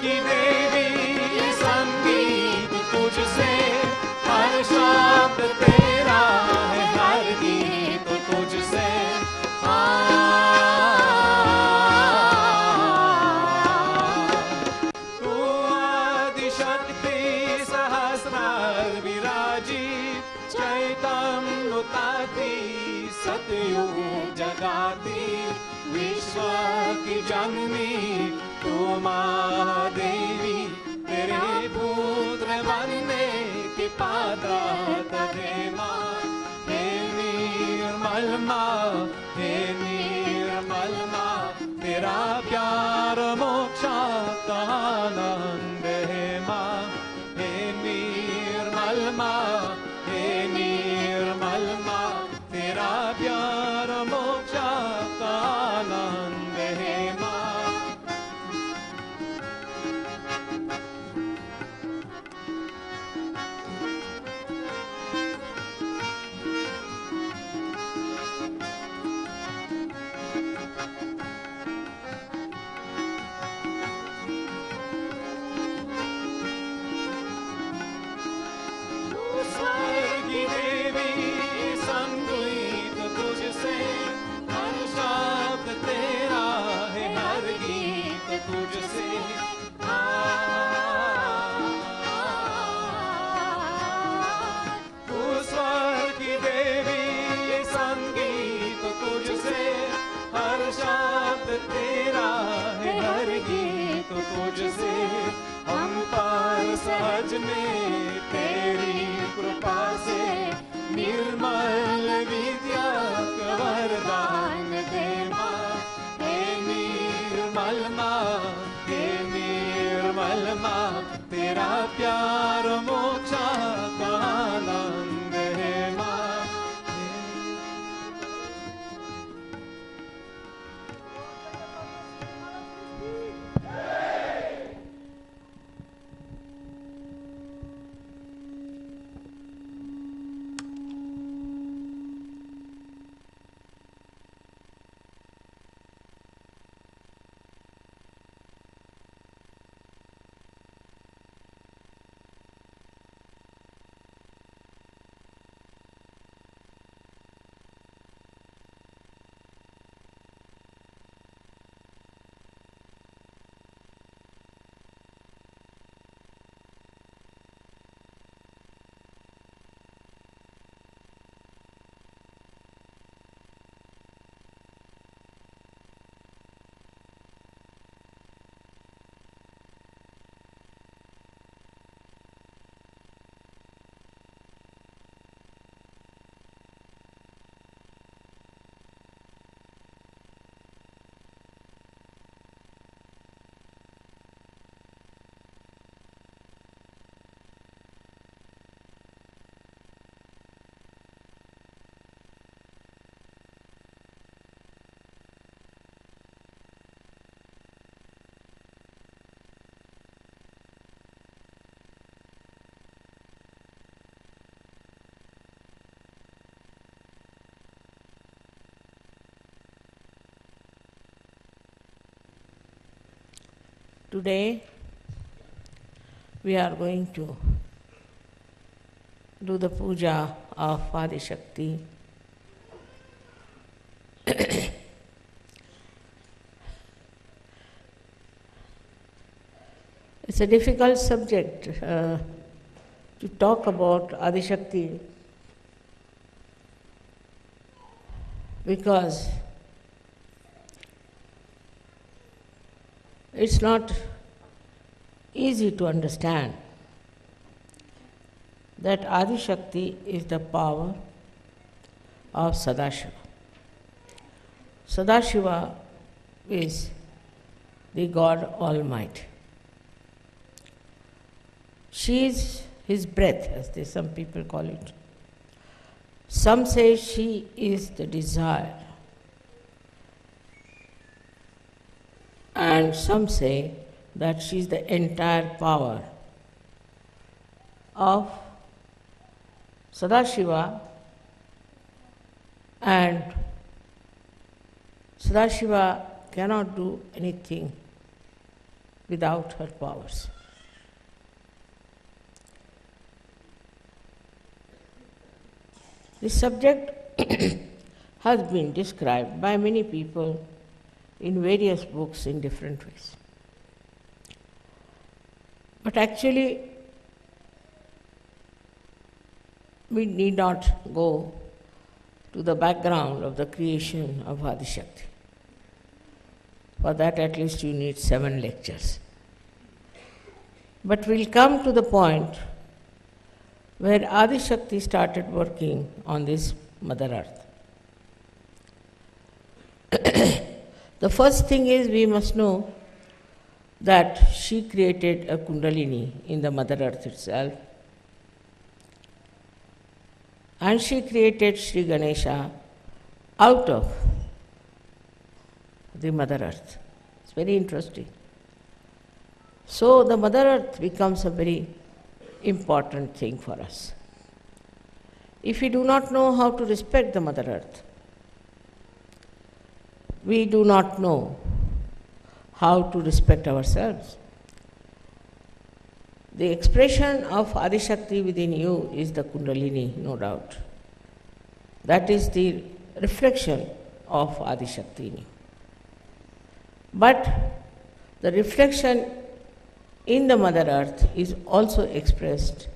की देवी संगीत तुझसे, हर शब्द तेरा है, हर गीत तुझसे। तू आदिशक्ति सहस्रार विराजी, चैतन्यताती सतयुग जगाती, विश्व की जननी तू महादेवी, तेरे पुत्र बनने की पात्रत दे माँ। हे निर्मल माँ, हे निर्मल माँ, तेरा प्यार मोक्ष का आनंद है माँ। हे निर्मल माँ, हे निर्मल माँ, तेरा प्यार मोक्ष का आनंद है माँ। स्वर्ग की देवी संगीत तुझसे, हर शब्द तेरा है, हर गीत तुझसे। तू स्वर्ग की देवी संगीत तुझसे, हर शब्द तेरा है, हर गीत तुझसे। हम पर सहज में तेरी कृपा से, निर्मल विद्या का वरदान दे माँ। हे निर्मल माँ, हे निर्मल माँ, तेरा प्यार मोक्ष का आनंद है माँ। Today we are going to do the puja of Adi Shakti. It's a difficult subject to talk about Adi Shakti because it's not easy to understand that Adi Shakti is the power of Sadashiva. Sadashiva is the God Almighty. She is his breath, as some people call it. Some say she is the desire, and some say that she is the entire power of Sadashiva, and Sadashiva cannot do anything without her powers. This subject has been described by many people in various books in different ways. But actually, we need not go to the background of the creation of Adishakti. For that, at least you need 7 lectures. But we'll come to the point where Adishakti started working on this Mother Earth. The first thing is we must know that she created a Kundalini in the Mother Earth itself, and she created Sri Ganesha out of the Mother Earth. It's very interesting. So the Mother Earth becomes a very important thing for us. If we do not know how to respect the Mother Earth, we do not know how to respect ourselves. The expression of Adishakti within you is the Kundalini, no doubt. That is the reflection of Adishakti in you. But the reflection in the Mother Earth is also expressed,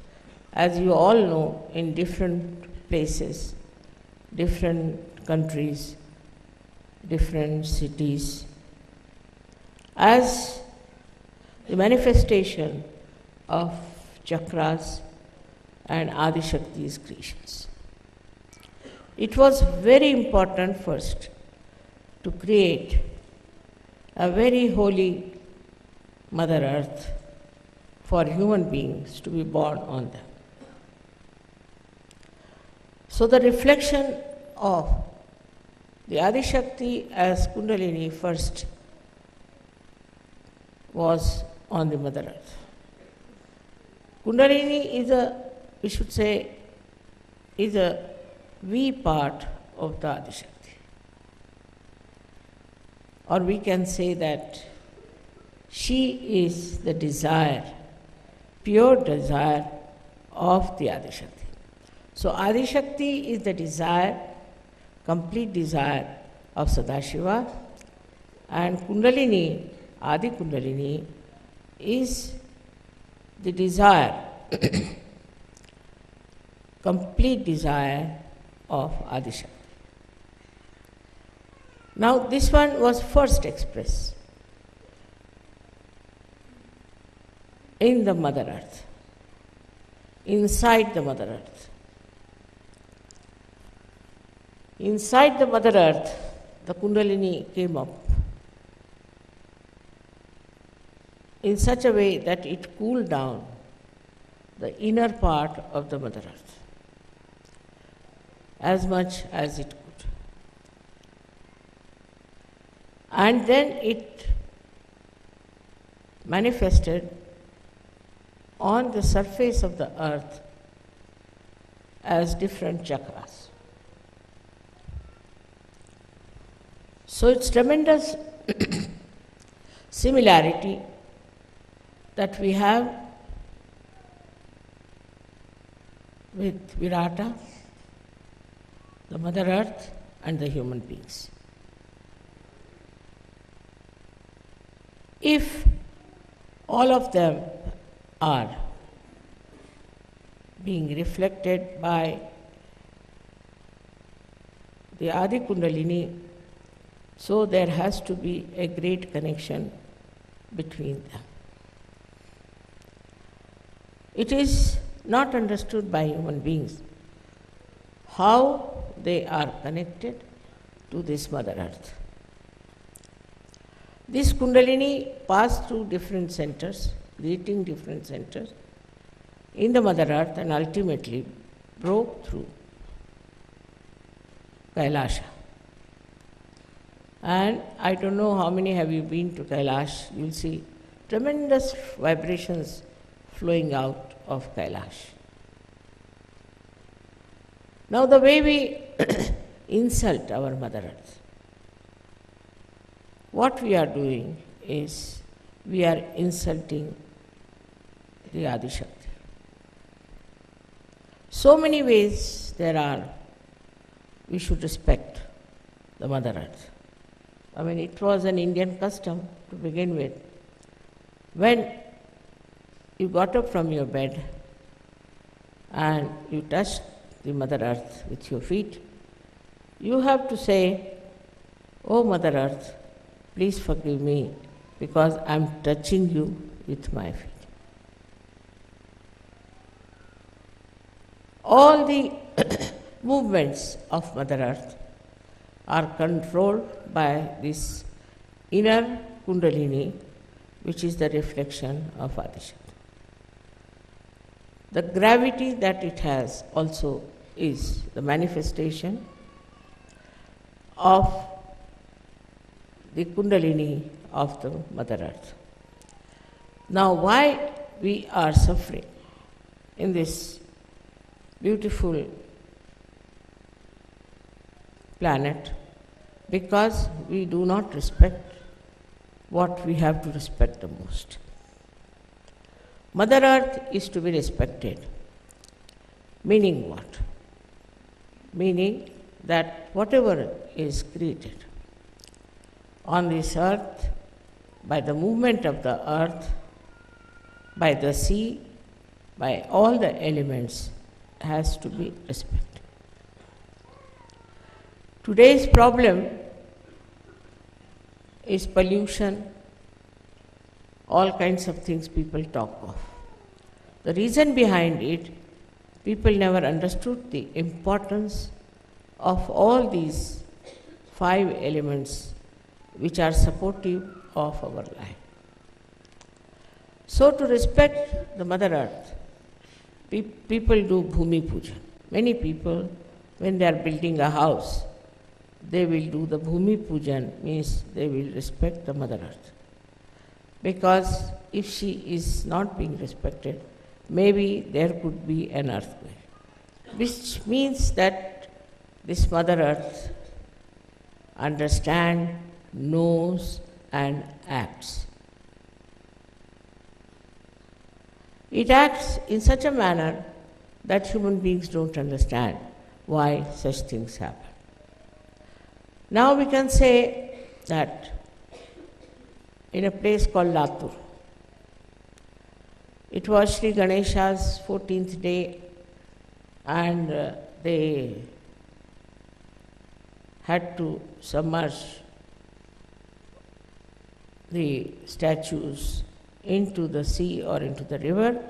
as you all know, in different places, different countries, different cities, as the manifestation of chakras and Adishakti's creations. It was very important first to create a very holy Mother Earth for human beings to be born on them. So the reflection of the Adishakti as Kundalini first was on the Mother Earth. Kundalini is a V part of the Adishakti. Or we can say that she is the desire, pure desire of the Adishakti. So Adishakti is the desire, complete desire of Sadashiva, and Kundalini, Adi Kundalini, is the desire, complete desire of Adishakti. Now this one was first expressed in the Mother Earth, inside the Mother Earth. Inside the Mother Earth, the Kundalini came up in such a way that it cooled down the inner part of the Mother Earth as much as it could. And then it manifested on the surface of the earth as different chakras. So it's tremendous similarity that we have with Virata, the Mother Earth, and the human beings. If all of them are being reflected by the Adi Kundalini, so there has to be a great connection between them. It is not understood by human beings how they are connected to this Mother Earth. This Kundalini passed through different centers, creating different centers in the Mother Earth, and ultimately broke through Kailasha. And I don't know how many have you been to Kailash. You'll see tremendous vibrations flowing out of Kailash. Now the way we insult our Mother Earth, what we are doing is we are insulting the Adi Shakti. So many ways there are we should respect the Mother Earth. I mean, it was an Indian custom to begin with. When you got up from your bed and you touched the Mother Earth with your feet, you have to say, "Oh Mother Earth, please forgive me because I'm touching you with my feet." All the movements of Mother Earth are controlled by this inner Kundalini, which is the reflection of Adishakti. The gravity that it has also is the manifestation of the Kundalini of the Mother Earth. Now, why we are suffering in this beautiful planet? Because we do not respect what we have to respect the most. Mother Earth is to be respected. Meaning what? Meaning that whatever is created on this earth, by the movement of the earth, by the sea, by all the elements, has to be respected. Today's problem is pollution, all kinds of things people talk of. The reason behind it, people never understood the importance of all these 5 elements which are supportive of our life. So to respect the Mother Earth, people do Bhumi Puja. Many people, when they are building a house, they will do the Bhumi Pujan, means they will respect the Mother Earth. Because if she is not being respected, maybe there could be an earthquake. Which means that this Mother Earth understands, knows and acts. It acts in such a manner that human beings don't understand why such things happen. Now we can say that in a place called Latur, it was Sri Ganesha's 14th day, and they had to submerge the statues into the sea or into the river.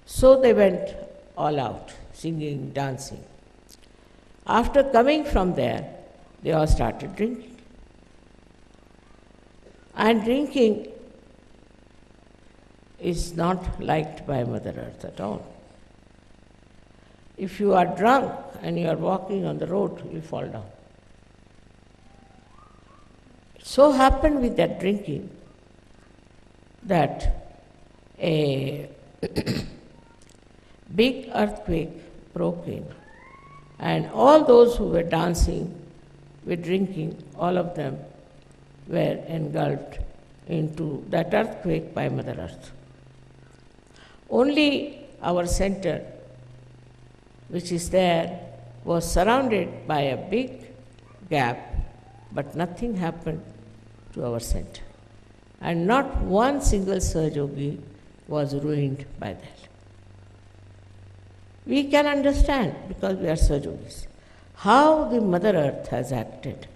So they went all out, singing, dancing. After coming from there, they all started drinking. And drinking is not liked by Mother Earth at all. If you are drunk and you are walking on the road, you fall down. It so happened with that drinking that a big earthquake broke in, and all those who were dancing with drinking, all of them were engulfed into that earthquake by Mother Earth. Only our center, which is there, was surrounded by a big gap, but nothing happened to our center. And not one single Sahajogi was ruined by that. We can understand, because we are Sahajogis, how the Mother Earth has acted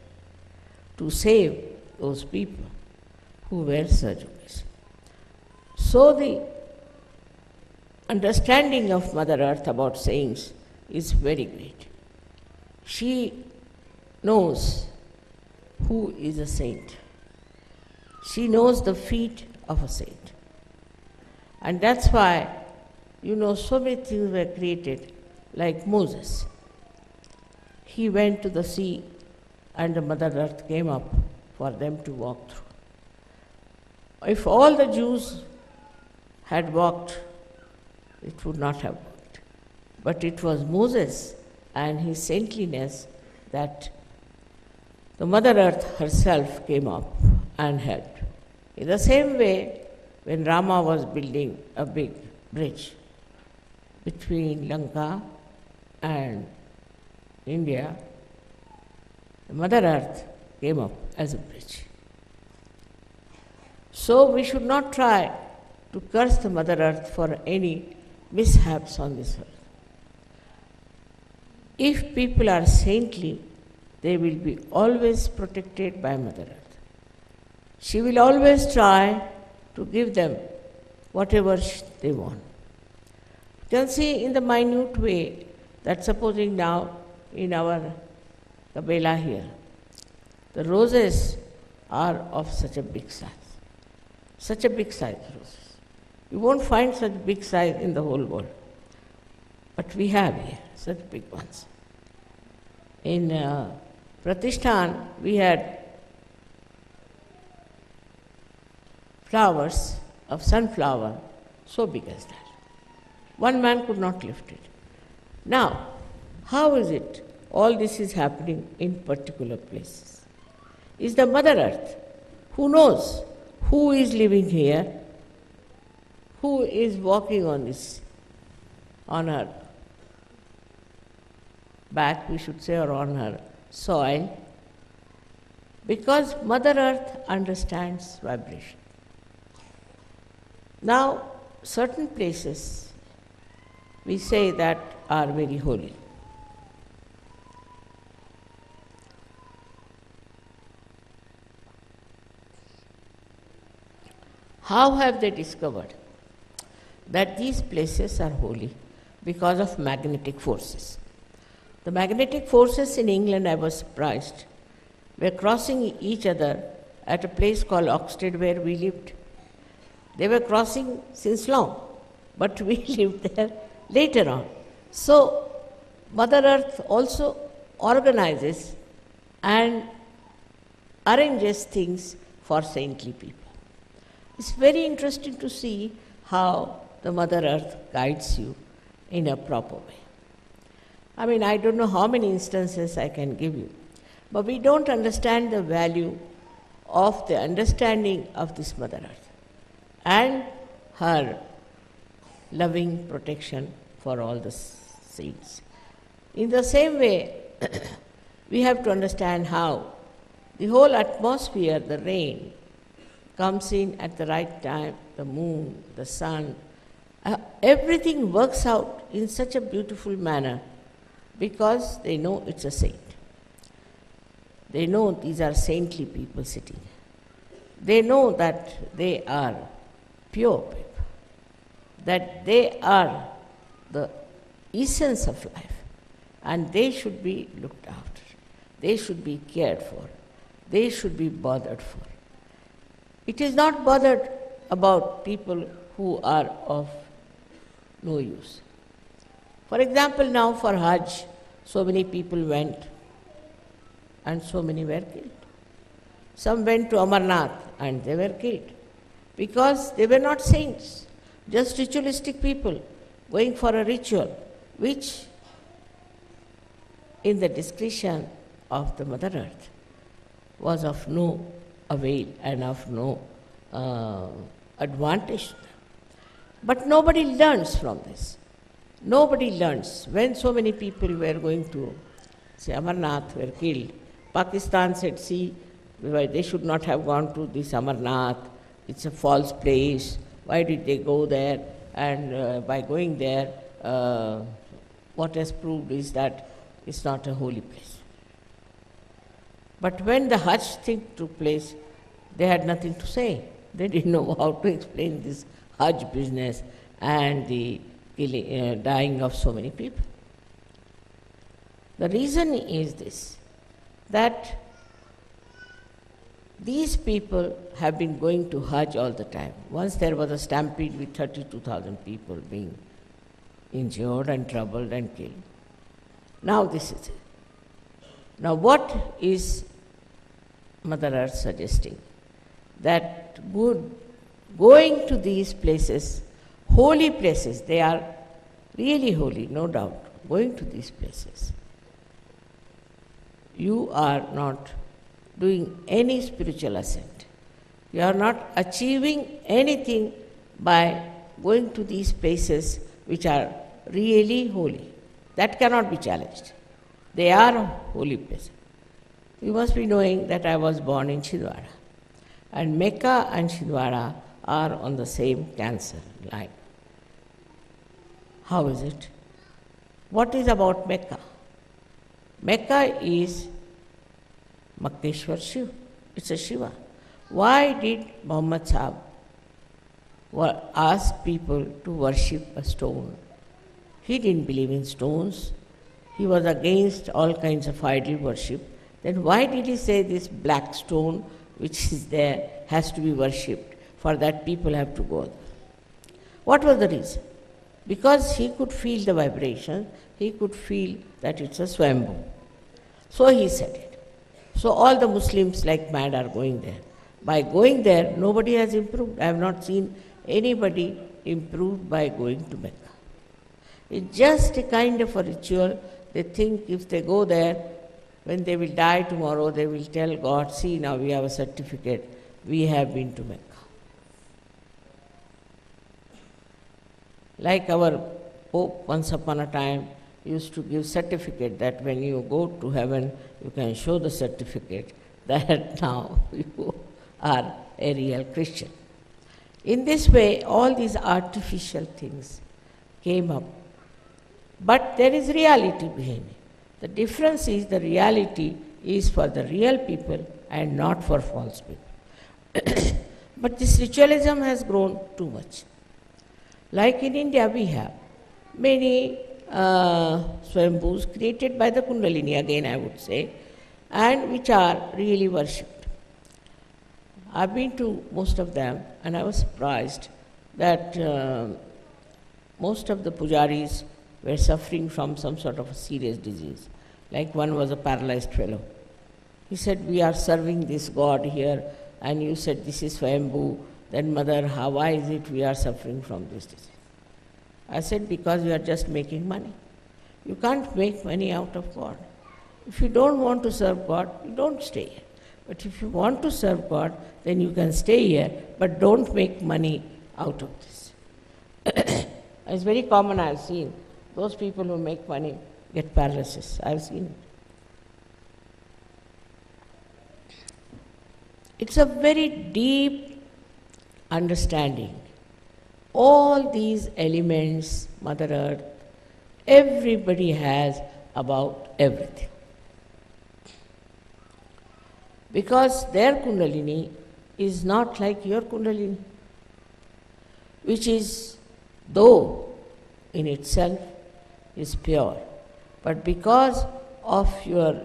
to save those people who were Sahajogis. So the understanding of Mother Earth about saints is very great. She knows who is a saint. She knows the feet of a saint. And that's why, so many things were created, like Moses. He went to the sea and the Mother Earth came up for them to walk through. If all the Jews had walked, it would not have worked. But it was Moses and his saintliness that the Mother Earth herself came up and helped. In the same way, when Rama was building a big bridge between Lanka and India, the Mother Earth came up as a bridge. So we should not try to curse the Mother Earth for any mishaps on this earth. If people are saintly, they will be always protected by Mother Earth. She will always try to give them whatever they want. You can see in the minute way that supposing now in our Kabela here, the roses are of such a big size roses. You won't find such big size in the whole world. But we have here such big ones. In Pratishthan, we had flowers of sunflower so big as that. One man could not lift it. Now, how is it all this is happening in particular places? Is the Mother Earth, who knows who is living here, who is walking on her back, we should say, or on her soil, because Mother Earth understands vibration. Now, certain places we say that are very holy. How have they discovered that these places are holy? Because of magnetic forces. The magnetic forces in England, I was surprised, were crossing each other at a place called Oxted where we lived. They were crossing since long, but we lived there later on. So, Mother Earth also organizes and arranges things for saintly people. It's very interesting to see how the Mother Earth guides you in a proper way. I mean, I don't know how many instances I can give you, but we don't understand the value of the understanding of this Mother Earth and her loving protection for all the saints. In the same way, we have to understand how the whole atmosphere, the rain, comes in at the right time, the moon, the sun, everything works out in such a beautiful manner because they know it's a saint. They know these are saintly people sitting. They know that they are pure people, that they are the essence of life, and they should be looked after. They should be cared for. They should be bothered for. It is not bothered about people who are of no use. For example, now for Hajj, so many people went and so many were killed. Some went to Amarnath and they were killed because they were not saints, just ritualistic people going for a ritual which, in the discretion of the Mother Earth, was of no avail and of no advantage to them. But nobody learns from this. Nobody learns. When so many people were going to, say, Amarnath, were killed, Pakistan said, see, they should not have gone to this Amarnath. It's a false place. Why did they go there? And by going there, what has proved is that it's not a holy place. But when the Hajj thing took place, they had nothing to say. They didn't know how to explain this Hajj business and the dying of so many people. The reason is this, that these people have been going to Hajj all the time. Once there was a stampede with 32,000 people being injured and troubled and killed. Now this is it. Now what is Mother Earth suggesting? That going to these places, holy places, they are really holy, no doubt, going to these places, you are not doing any spiritual ascent. You are not achieving anything by going to these places which are really holy. That cannot be challenged. They are holy places. You must be knowing that I was born in Chhindwara. And Mecca and Chhindwara are on the same cancer line. How is it? What is about Mecca? Mecca is Makkeshwar Shiva. It's a Shiva. Why did Muhammad Sahib ask people to worship a stone? He didn't believe in stones. He was against all kinds of idol worship. Then why did he say this black stone which is there has to be worshipped? For that people have to go there. What was the reason? Because he could feel the vibration, he could feel that it's a Swambhu. So he said it. So all the Muslims like mad are going there. By going there, nobody has improved. I have not seen anybody improved by going to Mecca. It's just a kind of a ritual. They think if they go there, when they will die tomorrow, they will tell God, see, now we have a certificate, we have been to Mecca. Like our Pope once upon a time used to give certificate that when you go to heaven, you can show the certificate that now you are a real Christian. In this way, all these artificial things came up. But there is reality behind it. The difference is the reality is for the real people and not for false people. But this ritualism has grown too much. Like in India, we have many Swambhus created by the Kundalini, again I would say, and which are really worshipped. I've been to most of them and I was surprised that most of the pujaris were suffering from some sort of a serious disease. Like one was a paralyzed fellow. He said, we are serving this God here and you said this is Swambhu. Then mother, why is it we are suffering from this disease? I said, because you are just making money. You can't make money out of God. If you don't want to serve God, you don't stay here. But if you want to serve God, then you can stay here, but don't make money out of this. It's very common, I've seen. Those people who make money get paralysis. I've seen it. It's a very deep understanding. All these elements, Mother Earth, everybody has about everything. Because their Kundalini is not like your Kundalini, which is, though in itself is pure, but because of your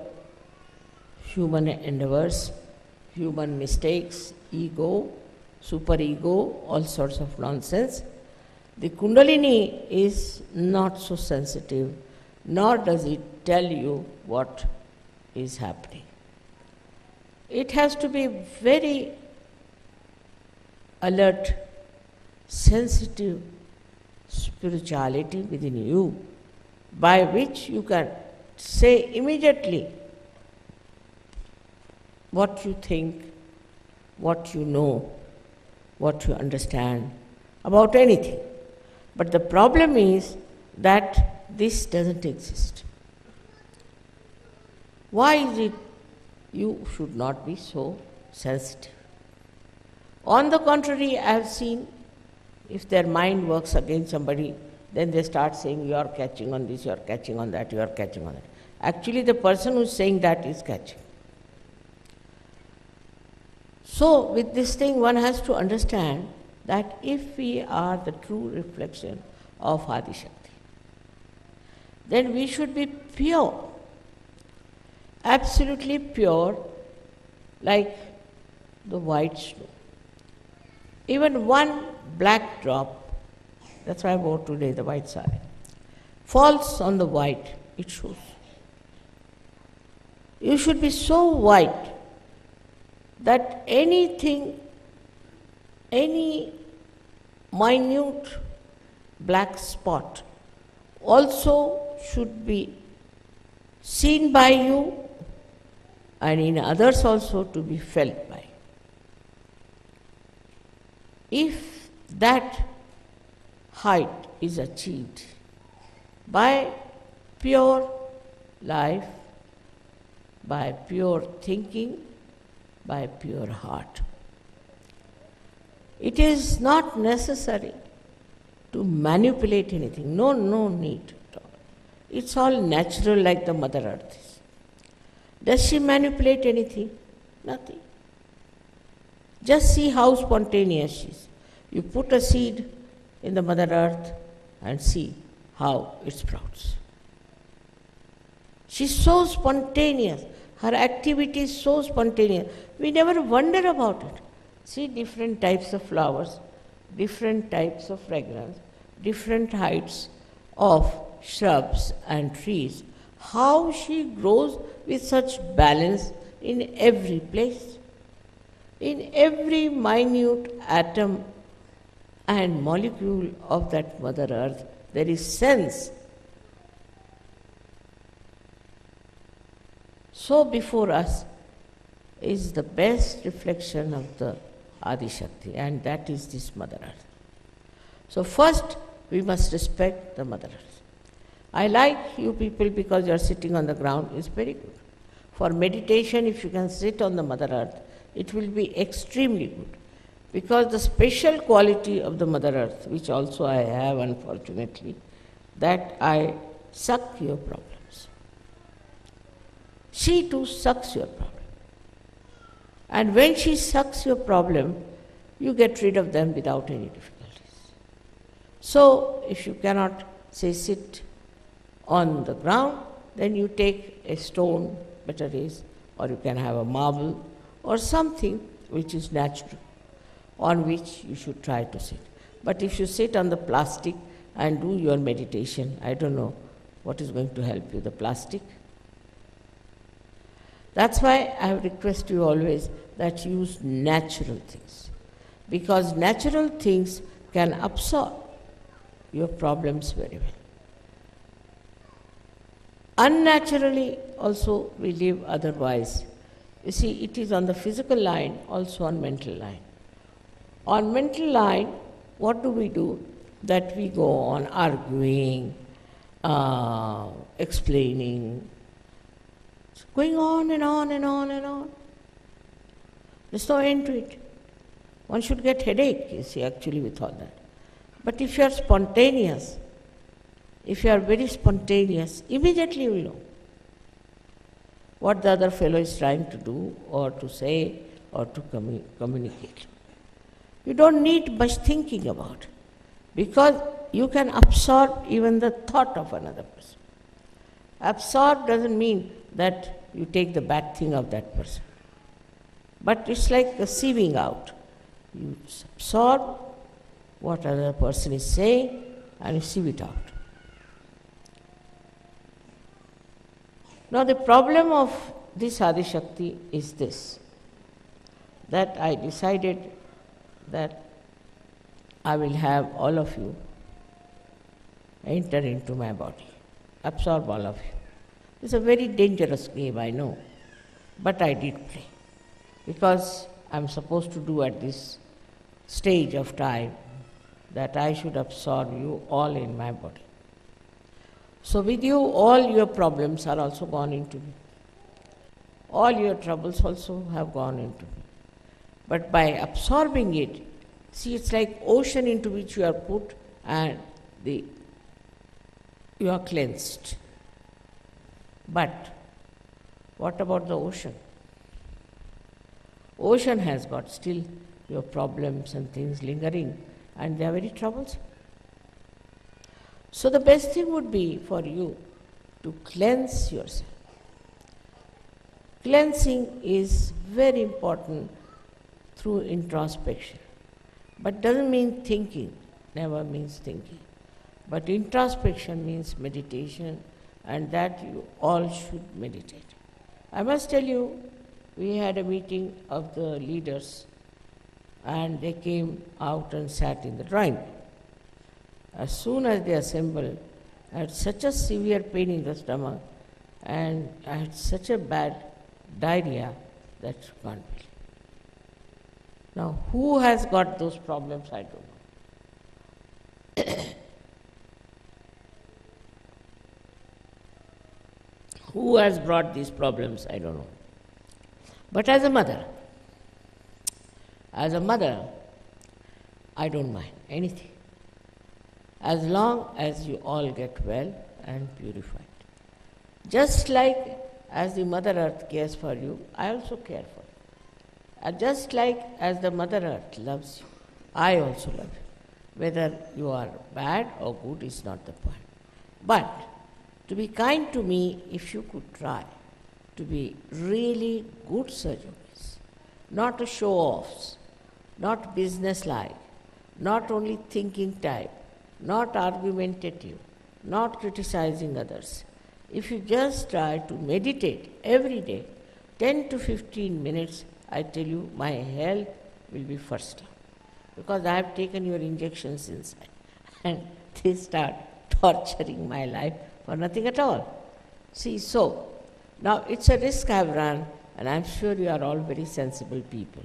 human endeavors, human mistakes, ego, superego, all sorts of nonsense, the Kundalini is not so sensitive, nor does it tell you what is happening. It has to be very alert, sensitive spirituality within you, by which you can say immediately what you think, what you know, what you understand about anything. But the problem is that this doesn't exist. Why is it you should not be so sensitive? On the contrary, I have seen if their mind works against somebody, then they start saying, you are catching on this, you are catching on that, you are catching on that. Actually, the person who is saying that is catching. So, with this thing, one has to understand that if we are the true reflection of Adi Shakti, then we should be pure, absolutely pure, like the white snow. Even one black drop, that's why I wore today the white sari, falls on the white, it shows. You should be so white that anything, any minute black spot also should be seen by you and in others also to be felt by. If that height is achieved by pure life, by pure thinking, by pure heart. It is not necessary to manipulate anything. No need at all. It's all natural like the Mother Earth is. Does she manipulate anything? Nothing. Just see how spontaneous she is. You put a seed in the Mother Earth and see how it sprouts. She's so spontaneous. Her activity is so spontaneous. We never wonder about it. See different types of flowers, different types of fragrance, different heights of shrubs and trees. How she grows with such balance in every place. In every minute atom and molecule of that Mother Earth, there is sense. So before us is the best reflection of the Adi Shakti, and that is this Mother Earth. So first we must respect the Mother Earth. I like you people because you are sitting on the ground, it's very good. For meditation, if you can sit on the Mother Earth, it will be extremely good. Because the special quality of the Mother Earth, which also I have unfortunately, that I suck your problems. She too sucks your problem. And when she sucks your problem, you get rid of them without any difficulties. So, if you cannot, say, sit on the ground, then you take a stone, better is, or you can have a marble, or something which is natural, on which you should try to sit. But if you sit on the plastic and do your meditation, I don't know what is going to help you, the plastic. That's why I request you always that you use natural things, because natural things can absorb your problems very well. Unnaturally also we live otherwise. You see, it is on the physical line, also on mental line. On mental line, what do? That we go on arguing, explaining, it's going on and on and on and on. There's no end to it. One should get headache, you see, actually with all that. But if you are spontaneous, if you are very spontaneous, immediately you will know what the other fellow is trying to do or to say or to communicate. You don't need much thinking about it, because you can absorb even the thought of another person. Absorb doesn't mean that you take the bad thing of that person, but it's like a sieving out. You absorb what other person is saying and you sieve it out. Now the problem of this Adi Shakti is this, that I decided that I will have all of you enter into my body, absorb all of you. It's a very dangerous game, I know, but I did play, because I'm supposed to do at this stage of time that I should absorb you all in my body. So with you, all your problems are also gone into me. All your troubles also have gone into me. But by absorbing it, see, it's like ocean into which you are put and you are cleansed. But what about the ocean? Ocean has got still your problems and things lingering, and they are very troublesome. So the best thing would be for you to cleanse yourself. Cleansing is very important through introspection, but doesn't mean thinking, never means thinking. But introspection means meditation, and that you all should meditate. I must tell you, we had a meeting of the leaders, and they came out and sat in the drawing room. As soon as they assembled, I had such a severe pain in the stomach, and I had such a bad diarrhea that you can't believe. Now, who has got those problems, I don't know. Who has brought these problems, I don't know. But as a mother, I don't mind anything, as long as you all get well and purified. Just like as the Mother Earth cares for you, I also care for you. And just like as the Mother Earth loves you, I also love you. Whether you are bad or good is not the point. But to be kind to me, if you could try to be really good Sahaja Yogis, not a show-offs, not business-like, not only thinking type, not argumentative, not criticizing others. If you just try to meditate every day, 10 to 15 minutes, I tell you, my health will be first up. Because I have taken your injections inside and they start torturing my life for nothing at all. See, so, now it's a risk I have run, and I'm sure you are all very sensible people.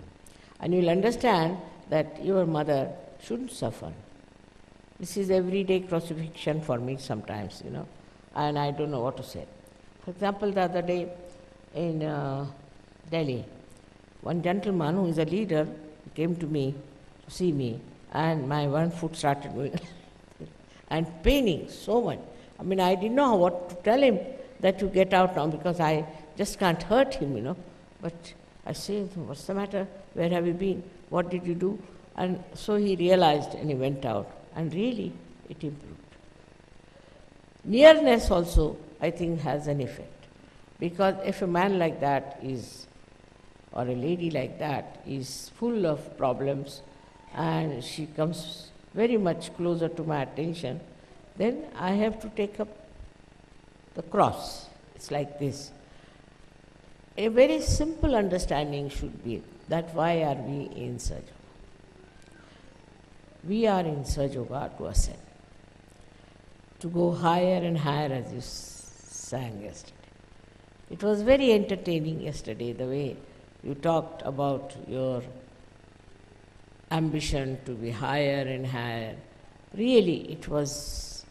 And you'll understand that your mother shouldn't suffer. This is everyday crucifixion for me sometimes, and I don't know what to say. For example, the other day in Delhi, one gentleman who is a leader came to me to see me, and my one foot started going and paining so much. I mean, I didn't know what to tell him, that you get out now, because I just can't hurt him, But I say, what's the matter? Where have you been? What did you do? And so he realized and he went out, and really it improved. Nearness also, I think, has an effect, because if a man like that is, or a lady like that is full of problems, and she comes very much closer to my attention, then I have to take up the cross. It's like this. A very simple understanding should be that why are we in Sahaja Yoga? We are in Sahaja Yoga to ascend, to go higher and higher, as you sang yesterday. It was very entertaining yesterday, the way you talked about your ambition to be higher and higher. Really, it was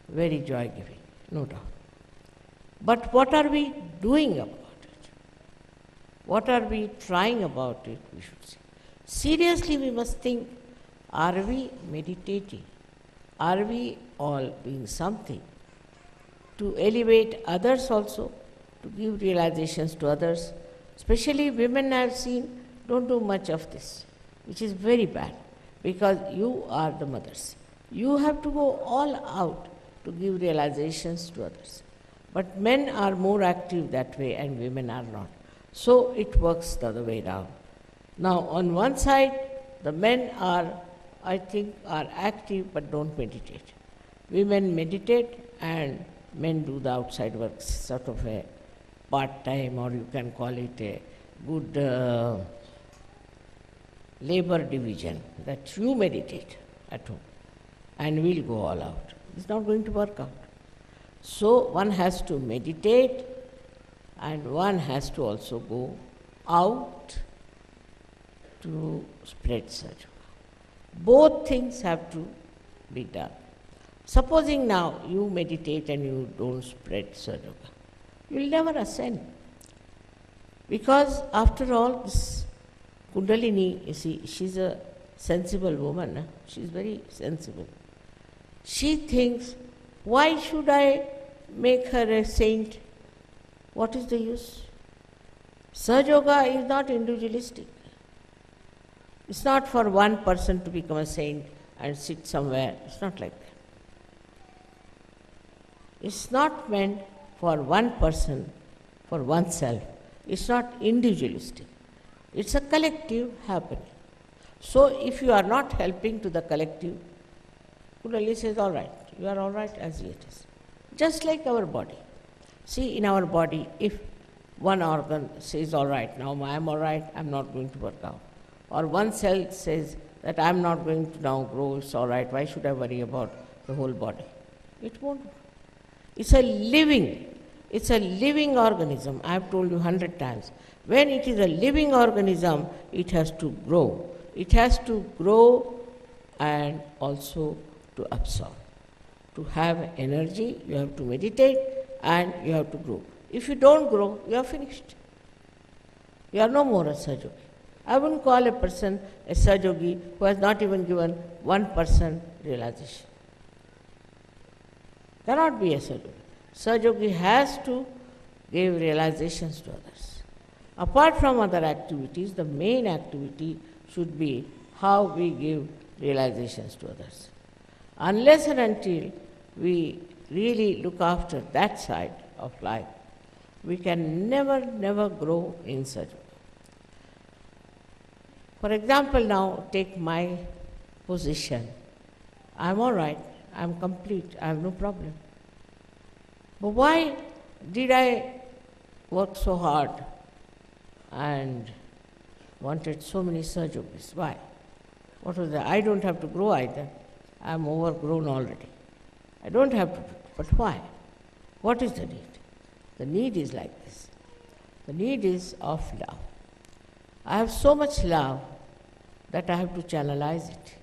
very joy-giving, no doubt. But what are we doing about it? What are we trying about it, we should say? Seriously, we must think, are we meditating? Are we all doing something to elevate others also, to give realizations to others? Especially women, I have seen, don't do much of this, which is very bad, because you are the mothers. You have to go all out to give realizations to others. But men are more active that way and women are not. So it works the other way around. Now, on one side, the men are, I think, are active but don't meditate. Women meditate and men do the outside work, sort of a part-time, or you can call it a good labor division, that you meditate at home and we'll go all out. It's not going to work out. So one has to meditate and one has to also go out to spread Sahaja Yoga. Both things have to be done. Supposing now you meditate and you don't spread Sahaja Yoga, you will never ascend. Because after all, this Kundalini, you see, she's a sensible woman. She's very sensible. She thinks, why should I make her a saint? What is the use? Sahaja Yoga is not individualistic. It's not for one person to become a saint and sit somewhere. It's not like that. It's not meant for one person, for oneself. It's not individualistic. It's a collective happening. So if you are not helping to the collective, Kundalini says, all right, you are all right as it is. Just like our body. See, in our body, if one organ says, all right, now I am all right, I am not going to work out. Or one cell says that I am not going to now grow, it's all right, why should I worry about the whole body? It won't. It's a living, It's a living organism. I have told you 100 times. When it is a living organism, it has to grow. It has to grow and also to absorb. To have energy, you have to meditate and you have to grow. If you don't grow, you are finished. You are no more a Sahaja. I wouldn't call a person a Sahaja who has not even given 1% realization. Cannot be a Sahaja. Sahaja has to give realizations to others. Apart from other activities, the main activity should be how we give realizations to others. Unless and until we really look after that side of life, we can never grow in Sahaja. For example, now take my position. I am all right, I am complete, I have no problem. But why did I work so hard and wanted so many Sahajogis? Why? What was that? I don't have to grow either. I am overgrown already. I don't have to do it. But why? What is the need? The need is like this. The need is of love. I have so much love that I have to channelize it.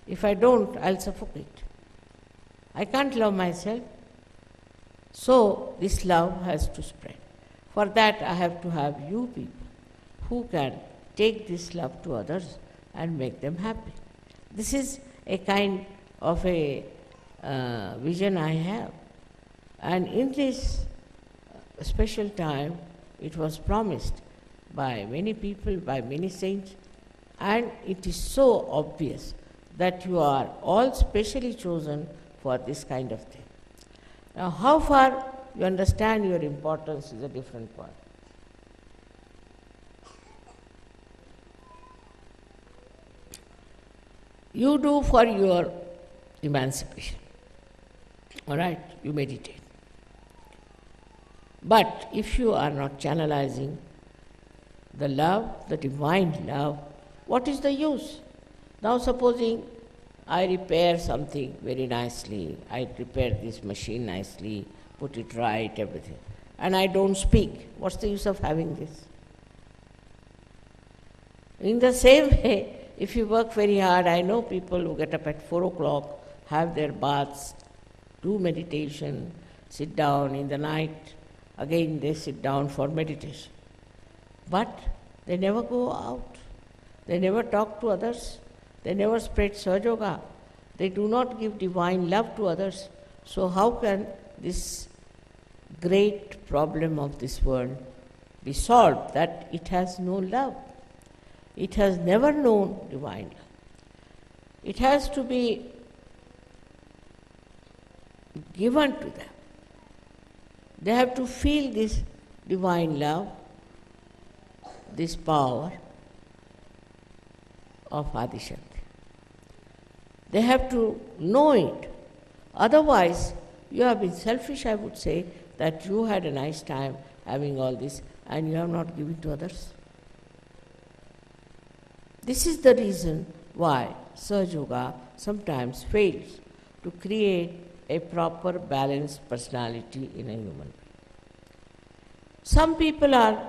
If I don't, I'll suffocate. I can't love myself. So this love has to spread. For that I have to have you people who can take this love to others and make them happy. This is a kind of a vision I have. And in this special time, it was promised by many people, by many saints, and it is so obvious that you are all specially chosen for this kind of thing. Now, how far you understand your importance is a different point. You do for your emancipation. All right, you meditate. But if you are not channelizing the love, the divine love, what is the use? Now supposing I repair something very nicely, I repair this machine nicely, put it right, everything, and I don't speak, what's the use of having this? In the same way, if you work very hard, I know people who get up at 4 o'clock, have their baths, do meditation, sit down in the night, again they sit down for meditation. But they never go out. They never talk to others. They never spread Sahaja. They do not give divine love to others. So how can this great problem of this world be solved, that it has no love? It has never known divine love. It has to be given to them. They have to feel this divine love, this power of Adishanti. They have to know it. Otherwise, you have been selfish, I would say, that you had a nice time having all this and you have not given to others. This is the reason why Sahaja Yoga sometimes fails to create a proper balanced personality in a human being. Some people are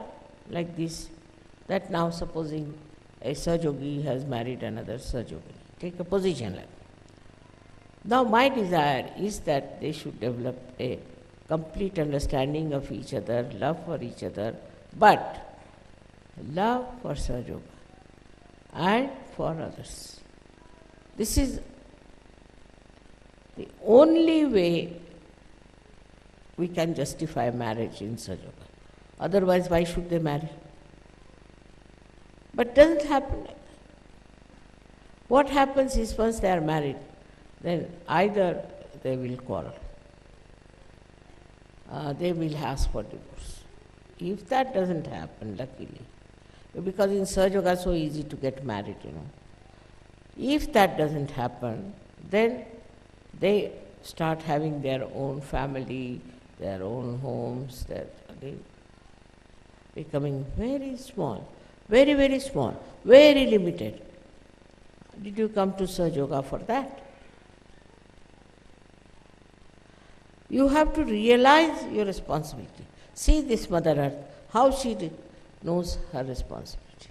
like this, that now supposing a Sahaja has married another Sahaja, take a position like that. Now my desire is that they should develop a complete understanding of each other, love for each other, but love for Sahaja and for others. This is the only way we can justify marriage in Sahaja. Otherwise, why should they marry? But it doesn't happen like that. What happens is once they are married, then either they will quarrel, they will ask for divorce. If that doesn't happen, luckily, because in Sahaja Yoga it's so easy to get married, If that doesn't happen, then they start having their own family, their own homes, they becoming very small, very small, very limited. Did you come to Sahaja Yoga for that? You have to realize your responsibility. See this Mother Earth, how she knows her responsibility.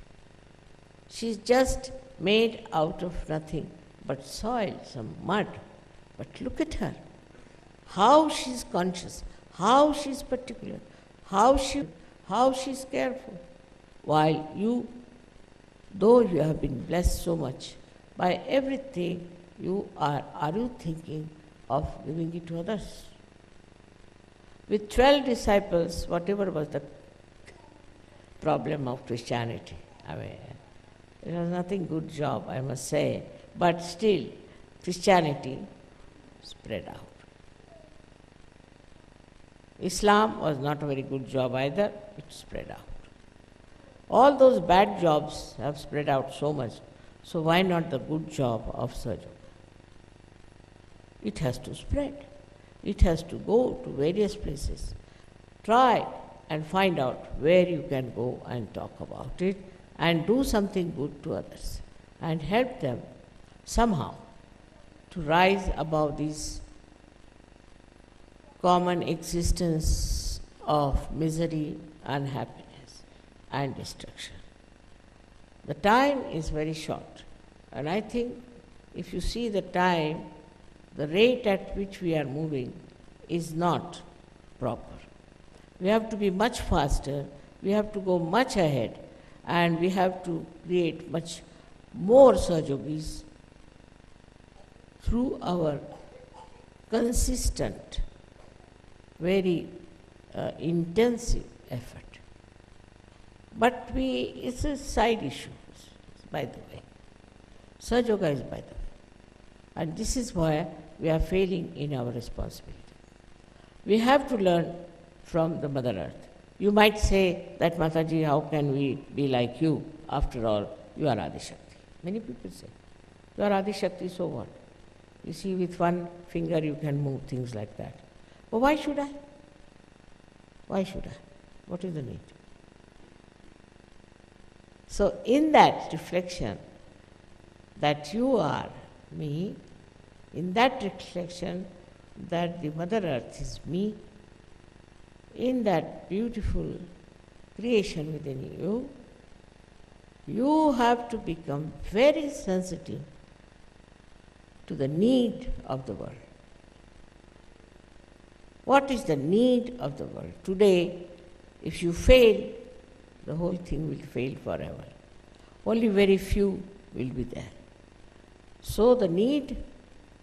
She's just made out of nothing but soil, some mud. But look at her, how she's conscious, how she's particular, how she's careful. While you, though you have been blessed so much by everything, are you thinking of giving it to others? With 12 disciples, whatever was the problem of Christianity, I mean, it was nothing good job, I must say, but still, Christianity spread out. Islam was not a very good job either, it spread out. All those bad jobs have spread out so much, so why not the good job of Sahaja Yoga? It has to spread. It has to go to various places. Try and find out where you can go and talk about it and do something good to others and help them somehow to rise above this common existence of misery, unhappiness and destruction. The time is very short, and I think if you see the time, the rate at which we are moving is not proper. We have to be much faster, we have to go much ahead, and we have to create much more Sahajogis through our consistent, very intensive effort. But it's a side issue, by the way. Sahaja Yoga is by the way. And this is why we are failing in our responsibility. We have to learn from the Mother Earth. You might say that, Mataji, how can we be like you? After all, you are Adi Shakti. Many people say, you are Adi Shakti, so what? You see, with one finger you can move things like that. But why should I? Why should I? What is the need? So in that reflection that you are me, in that reflection that the Mother Earth is me, in that beautiful creation within you, you have to become very sensitive to the need of the world. What is the need of the world? Today, if you fail, the whole thing will fail forever. Only very few will be there. So the need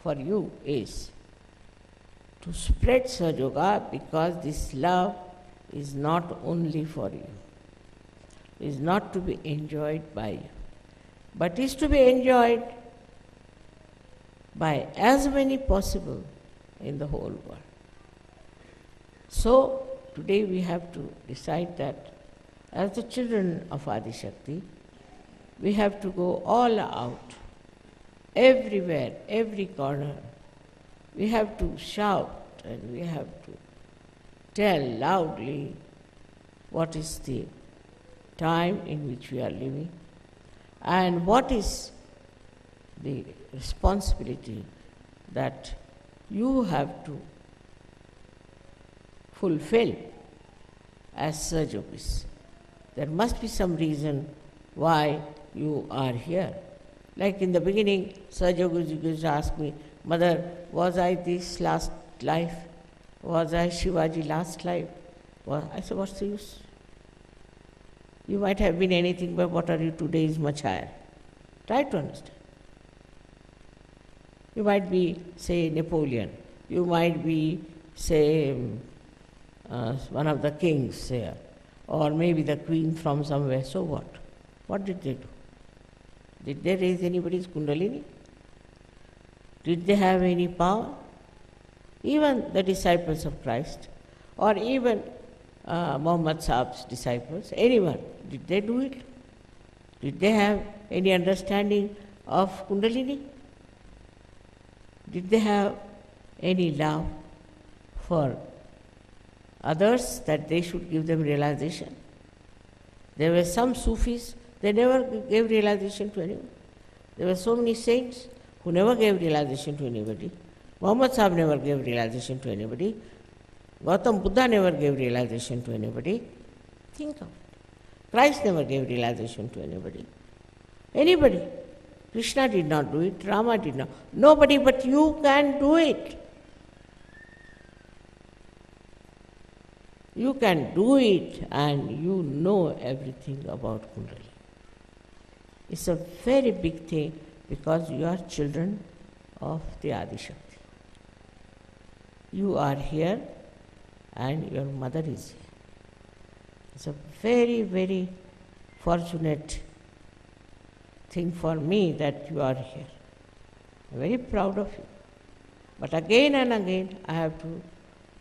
for you is to spread Sahaja Yoga, because this love is not only for you, is not to be enjoyed by you, but is to be enjoyed by as many possible in the whole world. So today we have to decide that as the children of Adi Shakti, we have to go all out, everywhere, every corner. We have to shout and we have to tell loudly what is the time in which we are living and what is the responsibility that you have to fulfill as Sahaja Yogis. There must be some reason why you are here. Like in the beginning, Sahaja Yogis asked me, Mother, was I this last life? Was I Shivaji last life? Well, I said, what's the use? You might have been anything, but what are you today is much higher. Try to understand. You might be, say, Napoleon. You might be, say, one of the kings here, or maybe the queen from somewhere. So what? What did they do? Did they raise anybody's Kundalini? Did they have any power? Even the disciples of Christ, or even Muhammad Sahab's disciples, anyone, did they do it? Did they have any understanding of Kundalini? Did they have any love for others that they should give them realization? There were some Sufis, they never gave realization to anyone. There were so many saints who never gave realization to anybody. Muhammad Sahib never gave realization to anybody. Gautam Buddha never gave realization to anybody. Think of it. Christ never gave realization to anybody. Anybody. Krishna did not do it, Rama did not. Nobody but you can do it. You can do it and you know everything about Kundalini. It's a very big thing because you are children of the Adi Shakti. You are here and your mother is here. It's a very, very fortunate thing for me that you are here. I'm very proud of you. But again and again I have to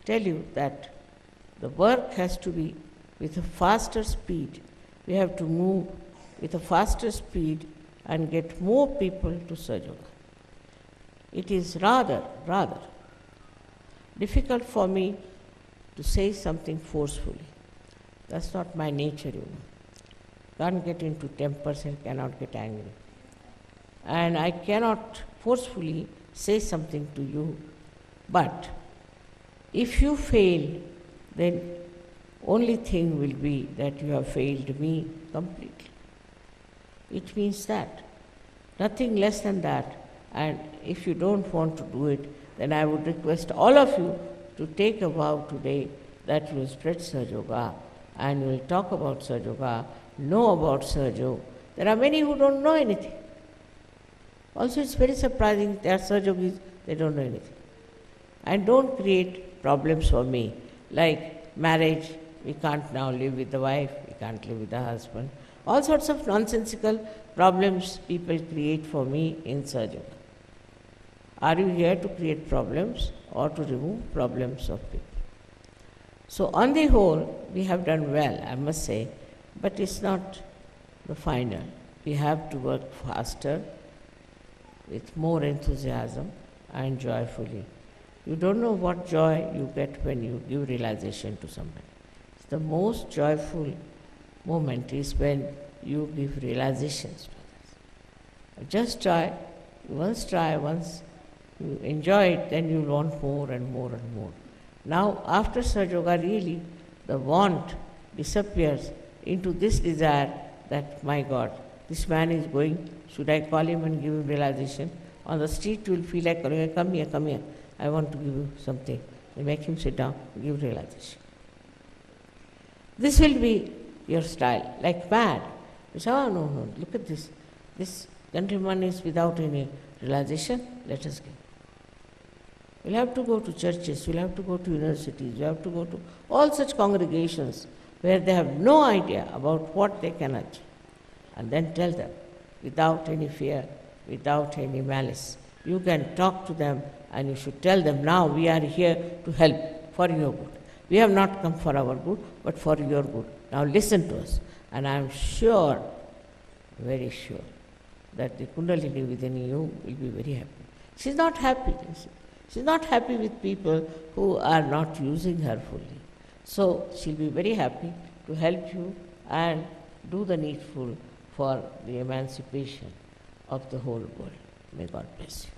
tell you that the work has to be with a faster speed. We have to move with a faster speed and get more people to Sahaja Yoga. It is rather difficult for me to say something forcefully. That's not my nature, you know. Can't get into tempers and cannot get angry. And I cannot forcefully say something to you. But if you fail, then only thing will be that you have failed me completely. It means that. Nothing less than that. And if you don't want to do it, then I would request all of you to take a vow today that you will spread Sahaja Yoga and you will talk about Sahaja Yoga, know about Sahaja Yoga. There are many who don't know anything. Also, it's very surprising there are Sahaja Yogis, they don't know anything. And don't create problems for me, like marriage, we can't now live with the wife, we can't live with the husband. All sorts of nonsensical problems people create for me in Sahaja Yoga. Are you here to create problems or to remove problems of people? So on the whole, we have done well, I must say, but it's not the final. We have to work faster, with more enthusiasm and joyfully. You don't know what joy you get when you give realization to somebody. The most joyful moment is when you give realizations to others. Just try, once you enjoy it, then you want more and more and more. Now, after Sahaja Yoga, really, the want disappears into this desire that, my God, this man is going, should I call him and give him realization? On the street, you will feel like, come here, I want to give you something. You make him sit down, give realization. This will be your style, like mad. You say, oh, no, look at this. This gentleman is without any realization, let us give. We'll have to go to churches, we'll have to go to universities, we'll have to go to all such congregations where they have no idea about what they can achieve. And then tell them, without any fear, without any malice. You can talk to them and you should tell them, now we are here to help for your good. We have not come for our good, but for your good. Now listen to us. And I am sure, very sure, that the Kundalini within you will be very happy. She is not happy. She is not happy with people who are not using her fully. So she will be very happy to help you and do the needful for the emancipation of the whole world. May God bless you.